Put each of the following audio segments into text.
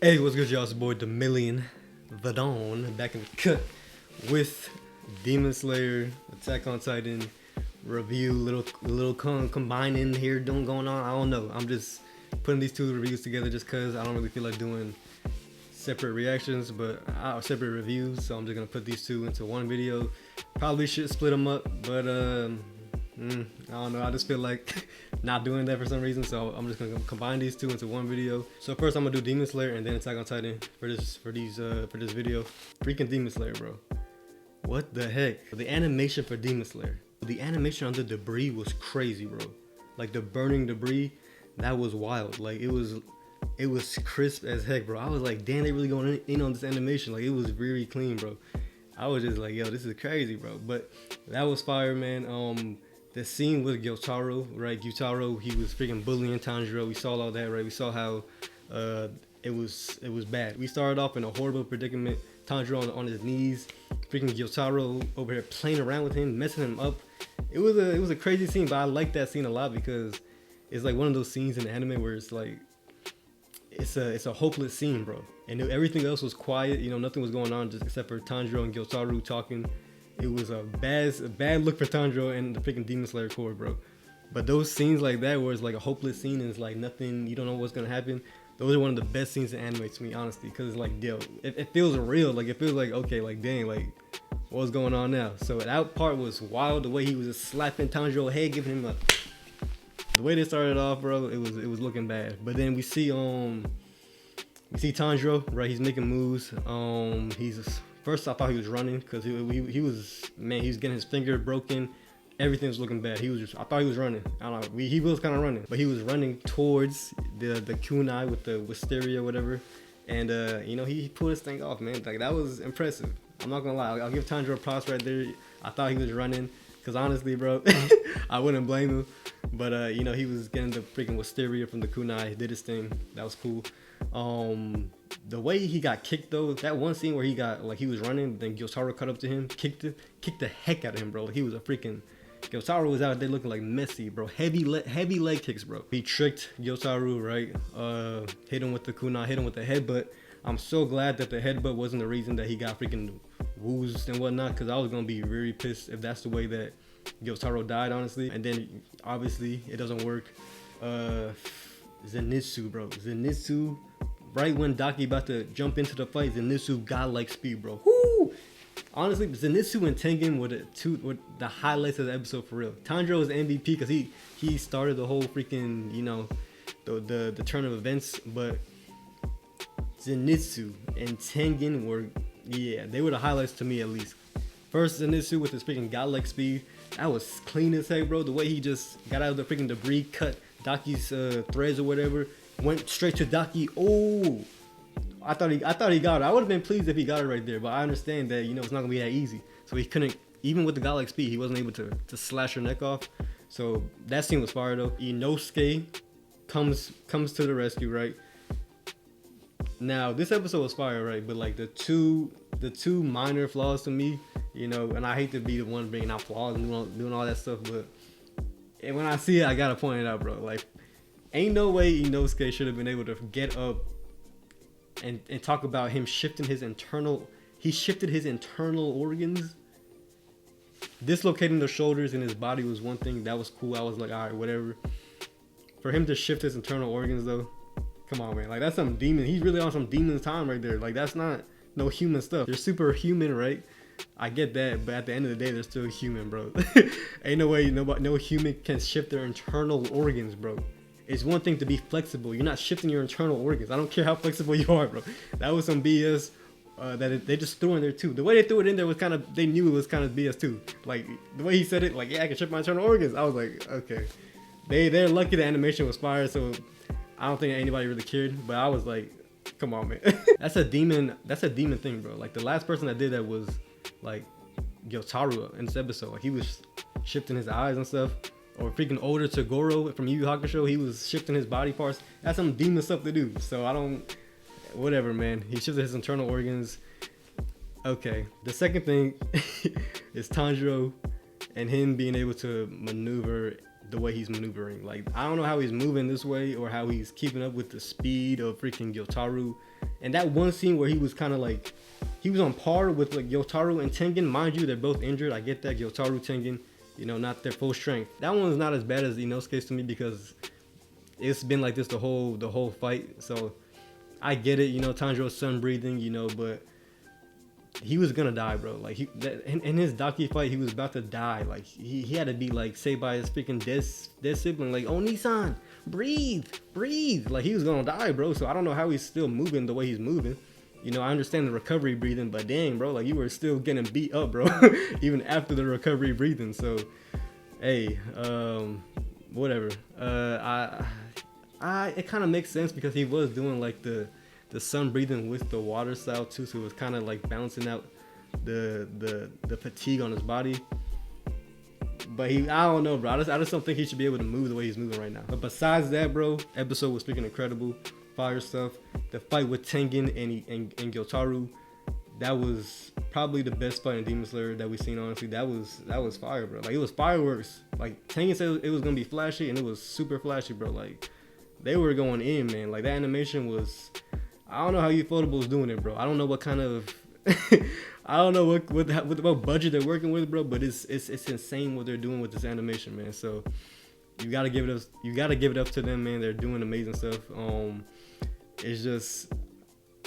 Hey, what's good, y'all? It's your boy, The Million Vadon, back in the cut with Demon Slayer, Attack on Titan review. Little combining here, going on. I don't know. I'm just putting these two reviews together just cause I don't really feel like doing separate reactions, but separate reviews. So I'm just gonna put these two into one video. Probably should split them up, but I don't know. I just feel like not doing that for some reason, so I'm just gonna combine these two into one video. So first, I'm gonna do Demon Slayer and then Attack on Titan for this video. Freaking Demon Slayer, bro! What the heck? The animation for Demon Slayer, the animation on the debris was crazy, bro. Like the burning debris, that was wild. Like it was crisp as heck, bro. I was like, damn, they really going in on this animation. Like it was very clean, bro. I was just like, yo, this is crazy, bro. But that was fire, man. The scene with Gyotaro, right? Gyotaro, he was freaking bullying Tanjiro. We saw all that, right? We saw how it was bad. We started off in a horrible predicament. Tanjiro on his knees, freaking Gyotaro over here playing around with him, messing him up. It was a crazy scene, but I like that scene a lot because it's like one of those scenes in the anime where it's like it's a hopeless scene, bro. And everything else was quiet. You know, nothing was going on just except for Tanjiro and Gyotaro talking. It was a bad look for Tanjiro and the freaking Demon Slayer Corps, bro. But those scenes like that where it's like a hopeless scene and it's like nothing, you don't know what's gonna happen. Those are one of the best scenes in anime to me, honestly, because it's like, yo, it feels real. Like it feels like, okay, like dang, like what's going on now? So that part was wild. The way he was just slapping Tanjiro's head, giving him the way they started off, bro. It was looking bad. But then we see Tanjiro, right? He's making moves. First, I thought he was running because he was getting his finger broken. Everything was looking bad. I thought he was running. I don't know. He was kind of running, but he was running towards the kunai with the wisteria, whatever. And you know, he pulled his thing off, man. Like that was impressive. I'm not gonna lie. I'll give Tanjiro props right there. I thought he was running because honestly, bro, I wouldn't blame him. But you know, he was getting the freaking wisteria from the kunai. He did his thing. That was cool. The way he got kicked though, that one scene where he was running, then Gyotaro cut up to him, kicked the heck out of him, bro. Like he was a freaking Gyotaro was out there looking like Messi, bro. Heavy leg kicks, bro. He tricked Gyotaro, right? Hit him with the kunai, hit him with the headbutt. I'm so glad that the headbutt wasn't the reason that he got freaking woozed and whatnot, because I was gonna be very pissed if that's the way that Gyotaro died, honestly. And then obviously it doesn't work. Zenitsu, bro. Zenitsu, right when Daki about to jump into the fight, Zenitsu godlike speed, bro. Woo! Honestly, Zenitsu and Tengen were the highlights of the episode for real. Tanjiro was the MVP because he started the whole freaking, you know, the turn of events. But Zenitsu and Tengen they were the highlights to me, at least. First, Zenitsu with his freaking godlike speed. That was clean as heck, bro. The way he just got out of the freaking debris, cut Daki's threads or whatever, went straight to Daki. Oh, I thought he got it. I would have been pleased if he got it right there, but I understand that, you know, it's not gonna be that easy. So he couldn't, even with the godlike speed, he wasn't able to slash her neck off. So that scene was fire though. Inosuke comes to the rescue, right? Now this episode was fire, right? But like the two minor flaws to me, you know, and I hate to be the one bringing out flaws and doing all that stuff, but when I see it, I gotta point it out, bro. Like, ain't no way Inosuke should have been able to get up and talk about him shifting his internal. He shifted his internal organs. Dislocating the shoulders in his body was one thing. That was cool. I was like, all right, whatever. For him to shift his internal organs, though, come on, man. Like, that's some demon. He's really on some demon time right there. Like, that's not no human stuff. They're superhuman, right? I get that, but at the end of the day, they're still human, bro. Ain't no way no human can shift their internal organs, bro. It's one thing to be flexible. You're not shifting your internal organs. I don't care how flexible you are, bro. That was some BS they just threw in there too. The way they threw it in there was they knew it was kind of BS too. Like the way he said it, like, yeah, I can shift my internal organs. I was like, okay. They're lucky the animation was fire, so I don't think anybody really cared. But I was like, come on, man. That's a demon thing, bro. Like the last person that did that was like Gyotaro in this episode. Like he was shifting his eyes and stuff. Or freaking older Toguro from Yu Yu Hakusho, he was shifting his body parts. That's some demon stuff to do. So whatever, man. He shifted his internal organs. Okay. The second thing is Tanjiro and him being able to maneuver the way he's maneuvering. Like, I don't know how he's moving this way or how he's keeping up with the speed of freaking Gyotaro. And that one scene where he was kind of like, he was on par with like Gyotaro and Tengen. Mind you, they're both injured. I get that. Gyotaro, Tengen, you know, not their full strength. That one's not as bad as Inosuke's to me because it's been like this the whole fight. So I get it, you know, Tanjiro's sun breathing, you know, but he was gonna die, bro. Like in his Daki fight, he was about to die. Like he had to be like saved by his freaking dead sibling. Like, oh, Nissan, breathe. Like he was gonna die, bro. So I don't know how he's still moving the way he's moving. You know, I understand the recovery breathing, but dang, bro, like you were still getting beat up, bro, even after the recovery breathing. So, hey, whatever. It kind of makes sense because he was doing like the sun breathing with the water style too, so it was kind of like balancing out the fatigue on his body. But I don't know, bro. I just don't think he should be able to move the way he's moving right now. But besides that, bro, episode was freaking incredible. Fire stuff. The fight with Tengen and Gyotaro, that was probably the best fight in Demon Slayer that we've seen. Honestly, that was fire, bro. Like, it was fireworks. Like, Tengen said it was gonna be flashy, and it was super flashy, bro. Like, they were going in, man. Like, that animation was. I don't know how Ufotable was doing it, bro. I don't know what kind of. I don't know what budget they're working with, bro. But it's insane what they're doing with this animation, man. So you gotta give it up. You gotta give it up to them, man. They're doing amazing stuff. It's just,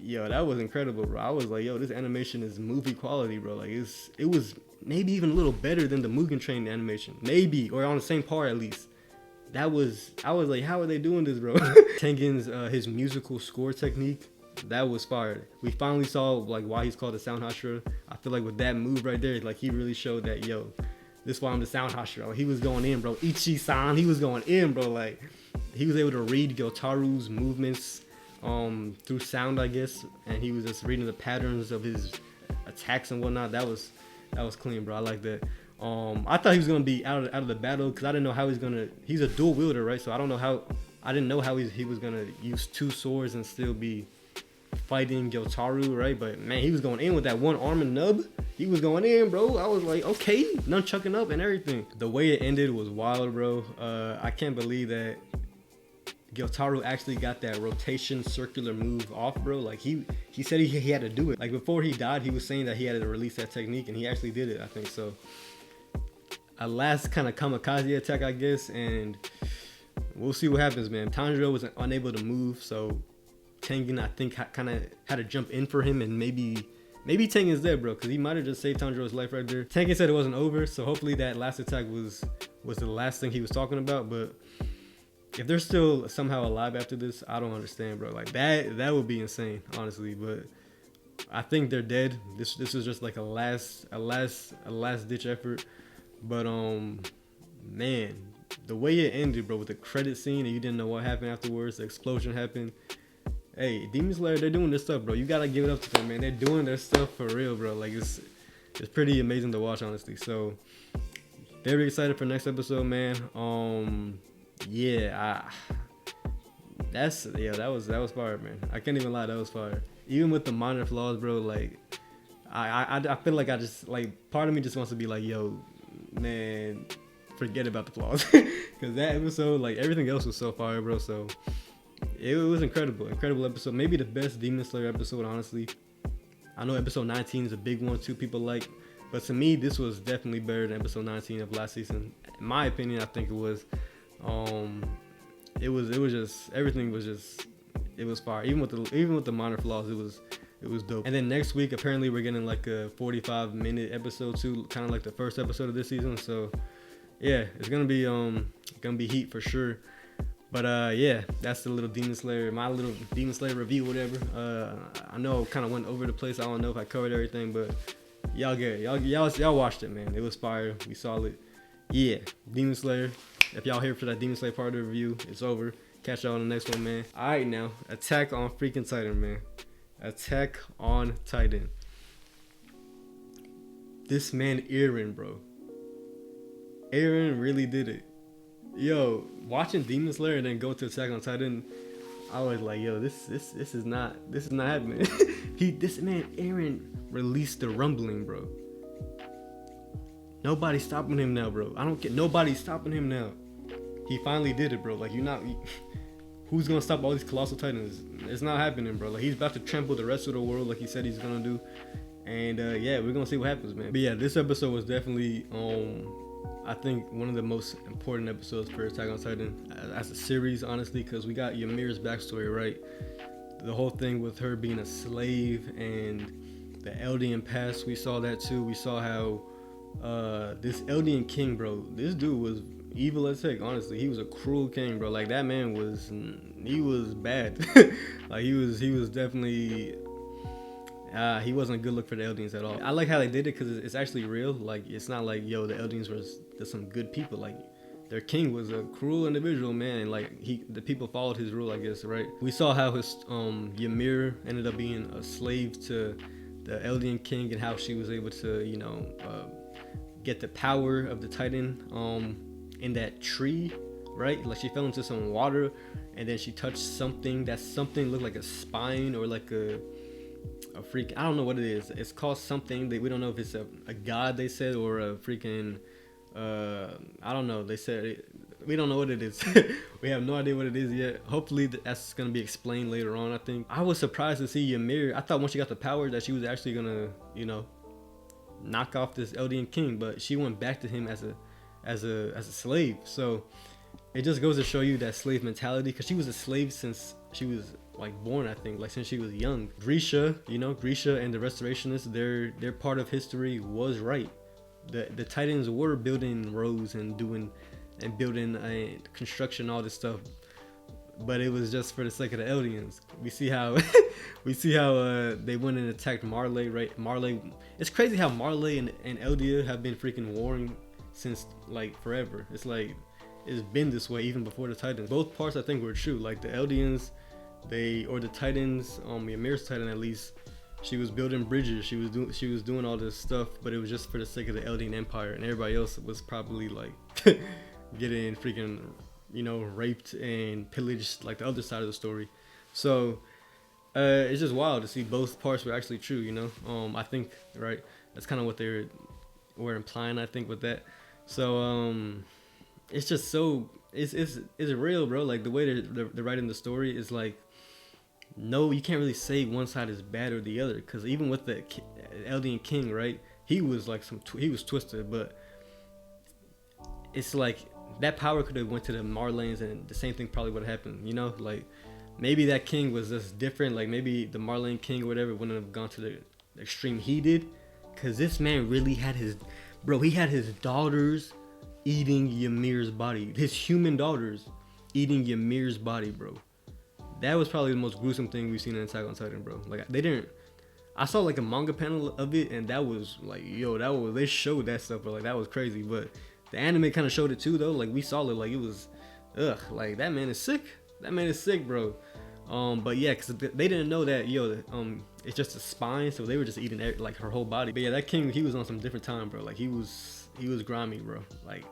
yo, that was incredible, bro. I was like, yo, this animation is movie quality, bro. Like it was maybe even a little better than the Mugen Train animation, maybe, or on the same par at least. I was like, how are they doing this, bro? Tengen's his musical score technique, that was fire. We finally saw like why he's called the Sound Hashira. I feel like with that move right there, like he really showed that, yo, this is why I'm the Sound Hashira. Like, he was going in, bro. Ichi-san, he was going in, bro. Like, he was able to read Gyotaro's movements through sound, I guess, and he was just reading the patterns of his attacks and whatnot. That was clean, bro. I like that. I thought he was gonna be out of the battle because I didn't know how he's a dual wielder, right? So I didn't know how he was gonna use two swords and still be fighting Gyotaro, right? But man, he was going in with that one arm and nub. He was going in, bro. I was like, okay, nunchucking up and everything. The way it ended was wild, bro. I can't believe that Gyotaro actually got that rotation circular move off, bro. Like he said he had to do it. Like before he died, he was saying that he had to release that technique, and he actually did it, I think. So a last kind of kamikaze attack, I guess, and we'll see what happens, man. Tanjiro was unable to move, so Tengen, I think, kind of had to jump in for him, and maybe Tengen's dead, bro, because he might have just saved Tanjiro's life right there. Tengen said it wasn't over, so hopefully that last attack was the last thing he was talking about. But if they're still somehow alive after this, I don't understand, bro. Like that would be insane, honestly. But I think they're dead. This is just like a last ditch effort. But man, the way it ended, bro, with the credit scene and you didn't know what happened afterwards, the explosion happened. Hey, Demon Slayer, they're doing their stuff, bro. You gotta give it up to them, man. They're doing their stuff for real, bro. Like it's pretty amazing to watch, honestly. So very excited for next episode, man. Yeah, that was fire, man. I can't even lie, that was fire. Even with the minor flaws, bro, like I feel like I just, like, part of me just wants to be like, yo, man, forget about the flaws. Because that episode, like, everything else was so fire, bro. So it was incredible episode. Maybe the best Demon Slayer episode, honestly. I know episode 19 is a big one too, people like, but to me this was definitely better than episode 19 of last season. In my opinion, I think it was. It was just, everything was just, it was fire. Even with the minor flaws, it was dope. And then next week, apparently we're getting like a 45-minute episode too, kind of like the first episode of this season. So yeah, it's gonna be heat for sure. But yeah, that's the little Demon Slayer, my little Demon Slayer review, whatever. I know I kind of went over the place. I don't know if I covered everything, but y'all get it. Y'all watched it, man. It was fire. We saw it. Yeah, Demon Slayer. If y'all here for that Demon Slayer part of the review, it's over. Catch y'all on the next one, man. All right, now, Attack on freaking Titan, man. Attack on Titan. This man, Eren, bro. Eren really did it. Yo, watching Demon Slayer and then go to Attack on Titan, I was like, yo, this is not happening. This man, Eren, released the rumbling, bro. Nobody's stopping him now, bro. I don't get, nobody's stopping him now. he finally did it, bro. Like who's gonna stop all these colossal titans? It's not happening, bro. Like he's about to trample the rest of the world, like he said he's gonna do. And yeah, we're gonna see what happens, man. But yeah, this episode was definitely I think one of the most important episodes for Attack on Titan as a series, honestly, because we got Ymir's backstory, right? The whole thing with her being a slave and the Eldian past, we saw that too. We saw how this Eldian king, bro, this dude was evil as heck. Honestly, he was a cruel king, bro. Like that man was bad. Like he was definitely he wasn't a good look for the Eldians at all. I like how they did it because it's actually real. Like it's not like the Eldians were some good people. Like their king was a cruel individual, man. And like the people followed his rule, I guess, right? We saw how his Ymir ended up being a slave to the Eldian king and how she was able to get the power of the Titan in that tree, right? Like she fell into some water and then she touched something. That something looked like a spine or like a freak. I don't know what it is. It's called something that we don't know if it's a god, they said, or a freaking I don't know. They said we don't know what it is. We have no idea what it is yet. Hopefully that's gonna be explained later on. I think I was surprised to see Ymir. I thought once she got the power that she was actually gonna knock off this Eldian king, but she went back to him as a slave. So it just goes to show you that slave mentality, because she was a slave since she was like born, I think, like since she was young. Grisha and the Restorationists, their part of history was right. The Titans were building roads and building construction, all this stuff, but it was just for the sake of the Eldians. We see how they went and attacked Marley, right? Marley, it's crazy how Marley and Eldia have been freaking warring since like forever. It's like it's been this way even before the Titans. Both parts I think were true. Like the Eldians, or the Titans, Ymir's Titan at least, she was building bridges, she was doing all this stuff, but it was just for the sake of the Eldian Empire, and everybody else was probably like getting freaking raped and pillaged, like the other side of the story. So it's just wild to see both parts were actually true. I think, right, that's kind of what they were implying, I think, with that. So it's just so it's real, bro. Like the way they're writing the story is like, no, you can't really say one side is bad or the other, because even with the Eldian king, right, he was like he was twisted, but it's like that power could have went to the Marleyans and the same thing probably would have happened. Like maybe that king was just different. Like maybe the Marleyan king or whatever wouldn't have gone to the extreme he did, because this man really had he had his daughters eating Ymir's body, his human daughters eating Ymir's body, bro. That was probably the most gruesome thing we've seen in Attack on Titan, bro. Like I saw like a manga panel of it, and that was like, they showed that stuff, but like that was crazy. But the anime kind of showed it too, though. Like we saw it, like it was, like that man is sick. That man is sick, bro. But yeah, cause they didn't know that, it's just a spine, so they were just eating like her whole body. But yeah, that king, he was on some different time, bro. Like he was grimy, bro. Like,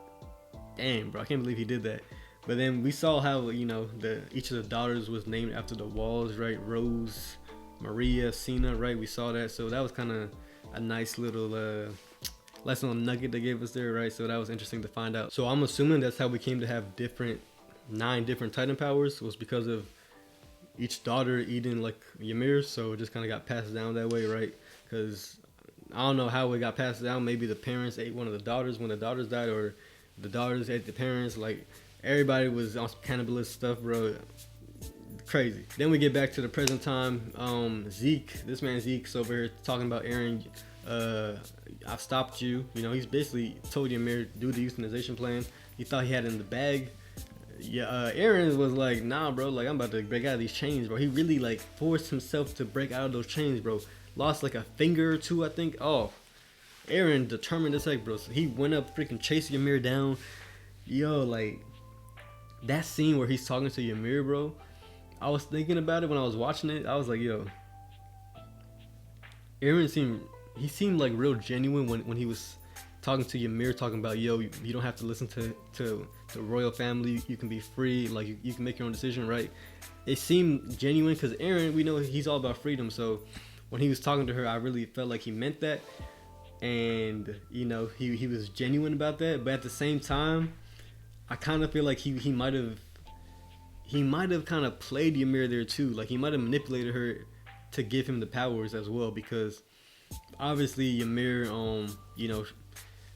damn, bro, I can't believe he did that. But then we saw how each of the daughters was named after the walls, right? Rose, Maria, Cena, right? We saw that, so that was kind of a nice little lesson nugget they gave us there, right? So that was interesting to find out. So I'm assuming that's how we came to have 9 different Titan powers, was because of each daughter eating like Ymir, so it just kind of got passed down that way, right? Because I don't know how it got passed down. Maybe the parents ate one of the daughters when the daughters died, or the daughters ate the parents. Like everybody was on cannibalist stuff, bro. Crazy. Then we get back to the present time. Zeke, this man Zeke's over here talking about Eren. I've stopped you. He's basically told Ymir do the euthanization plan. He thought he had it in the bag. Yeah, Eren was like, nah, bro, like I'm about to break out of these chains, bro. He really like forced himself to break out of those chains, bro. Lost like a finger or two, I think. Oh, Eren determined as heck, bro. So he went up, freaking chased Ymir down. Yo, like that scene where he's talking to Ymir, bro. I was thinking about it when I was watching it. I was like, yo, Eren seemed like real genuine when he was talking to Ymir, talking about, yo, you don't have to listen to the royal family. You can be free. Like you can make your own decision, right? It seemed genuine because Eren, we know he's all about freedom. So when he was talking to her, I really felt like he meant that, and he was genuine about that. But at the same time, I kind of feel like he might have kind of played Ymir there too. Like he might have manipulated her to give him the powers as well, because obviously Ymir, you know,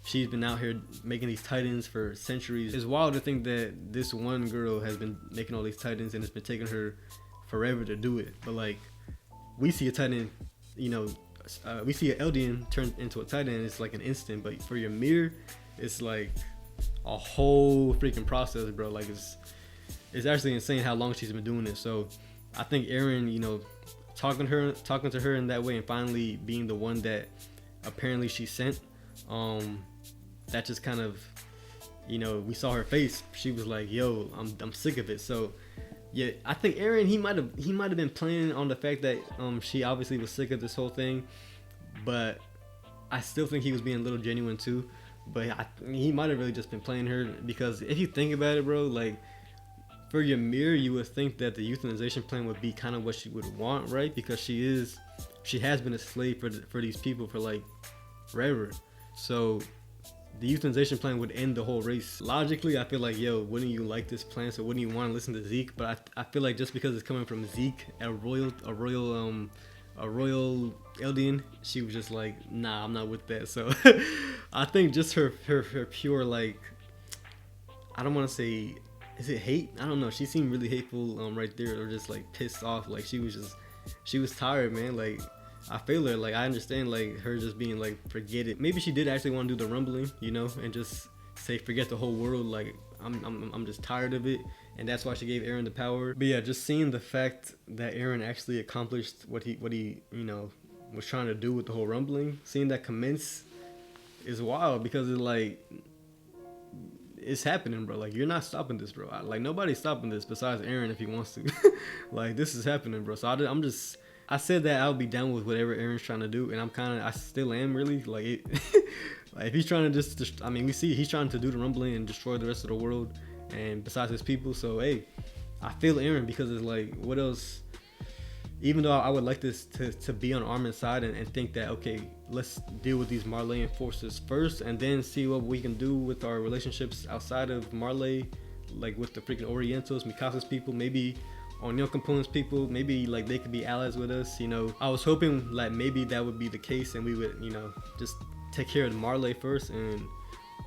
she's been out here making these titans for centuries. It's wild to think that this one girl has been making all these titans and it's been taking her forever to do it. But like, we see a titan, you know, we see an Eldian turn into a titan and it's like an instant. But for Ymir, it's like a whole freaking process, bro. Like it's actually insane how long she's been doing it. So I think Eren, you know, talking to her in that way and finally being the one that apparently she sent, that just kind of, you know, we saw her face. She was like, yo, I'm sick of it. So yeah, I think Eren, he might have been playing on the fact that she obviously was sick of this whole thing, but I still think he was being a little genuine too. But he might have really just been playing her, because if you think about it, bro, like for Ymir, you would think that the euthanization plan would be kind of what she would want, right? Because she has been a slave for these people for like forever. So the euthanization plan would end the whole race. Logically, I feel like, yo, wouldn't you like this plan? So wouldn't you want to listen to Zeke? But I feel like just because it's coming from Zeke, a royal Eldian, she was just like, nah, I'm not with that. So I think just her pure, like, I don't want to say, is it hate? I don't know. She seemed really hateful right there, or just like pissed off. Like she was tired, man. Like I feel her. Like I understand like her just being like, forget it. Maybe she did actually want to do the rumbling, you know, and just say forget the whole world. Like I'm just tired of it, and that's why she gave Eren the power. But yeah, just seeing the fact that Eren actually accomplished what he you know was trying to do with the whole rumbling, seeing that commence is wild, because it's like, it's happening, bro. Like you're not stopping this, bro. Like nobody's stopping this besides Eren if he wants to. Like this is happening, bro. So I said that I'll be down with whatever Eren's trying to do, and I still am really like it. Like if he's trying to I mean, we see he's trying to do the rumbling and destroy the rest of the world, and besides his people. So hey, I feel Eren, because it's like, what else? Even though I would like this to be on Armin's side and think that, okay, let's deal with these Marleyan forces first and then see what we can do with our relationships outside of Marley, like with the freaking Orientals, Mikasa's people, maybe Onyokopun's people, maybe like they could be allies with us, you know. I was hoping like maybe that would be the case and we would, you know, just take care of Marley first and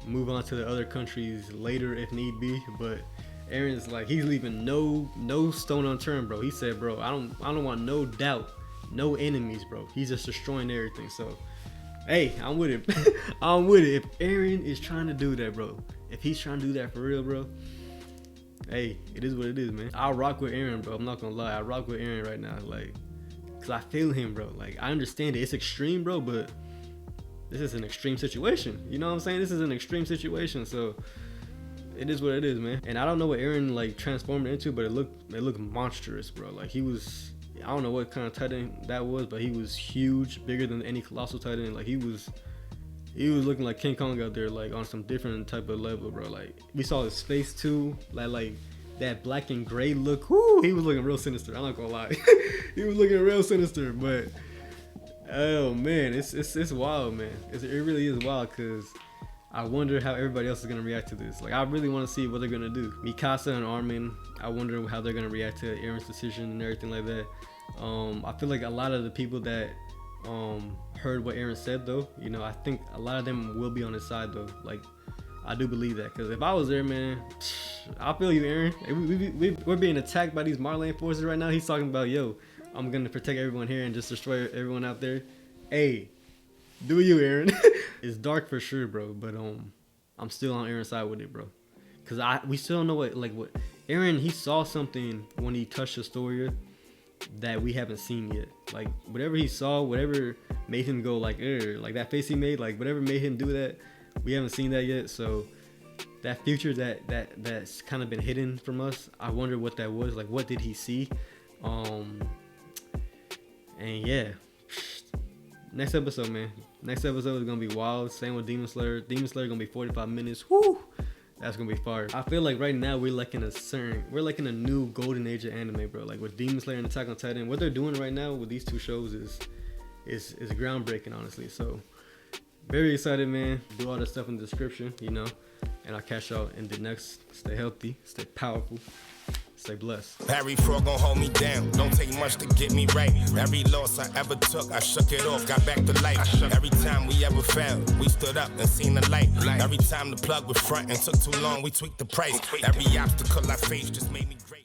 move on to the other countries later if need be. But Eren's like, he's leaving no stone unturned, bro. He said, bro, I don't want no doubt, no enemies, bro. He's just destroying everything. So hey, I'm with it. I'm with it. If Eren is trying to do that, bro, if he's trying to do that for real, bro, hey, it is what it is, man. I rock with Eren, bro. I'm not gonna lie, I rock with Eren right now, like, cause I feel him, bro. Like I understand it, it's extreme, bro, but this is an extreme situation. You know what I'm saying? This is an extreme situation, so it is what it is, man. And I don't know what Eren like transformed into, but it looked monstrous, bro. Like he was, I don't know what kind of titan that was, but he was huge, bigger than any colossal titan. Like he was looking like King Kong out there, like on some different type of level, bro. Like we saw his face too, like that black and gray look. Whoo, he was looking real sinister. I'm not gonna lie, he was looking real sinister. But oh man, it's wild, man. It really is wild, cause I wonder how everybody else is gonna react to this. Like I really want to see what they're gonna do. Mikasa and Armin, I wonder how they're gonna react to Eren's decision and everything like that. I feel like a lot of the people that heard what Eren said, though, you know, I think a lot of them will be on his side, though. Like I do believe that, because if I was there, man, I feel you, Eren. We're being attacked by these Marleyan forces right now. He's talking about, yo, I'm gonna protect everyone here and just destroy everyone out there. Hey, do you, Eren? It's dark for sure, bro, but I'm still on Eren's side with it, bro. Cause we still don't know what Eren, he saw something when he touched Astoria that we haven't seen yet. Like whatever he saw, whatever made him go like that face he made, like whatever made him do that, we haven't seen that yet. So that future that's kind of been hidden from us, I wonder what that was. Like what did he see? And yeah, next episode, man. Next episode is gonna be wild. Same with Demon Slayer. Demon Slayer gonna be 45 minutes. Whoo! That's gonna be fire. I feel like right now we're like in a new golden age of anime, bro. Like with Demon Slayer and Attack on Titan, what they're doing right now with these two shows is groundbreaking, honestly. So very excited, man. Do all that stuff in the description, you know. And I'll catch y'all in the next. Stay healthy, stay powerful, stay blessed. Harry Frog gon' hold me down. Don't take much to get me right. Every loss I ever took, I shook it off, got back to life. Every time we ever failed, we stood up and seen the light. Every time the plug was front and took too long, we tweaked the price. Every obstacle I faced just made me great.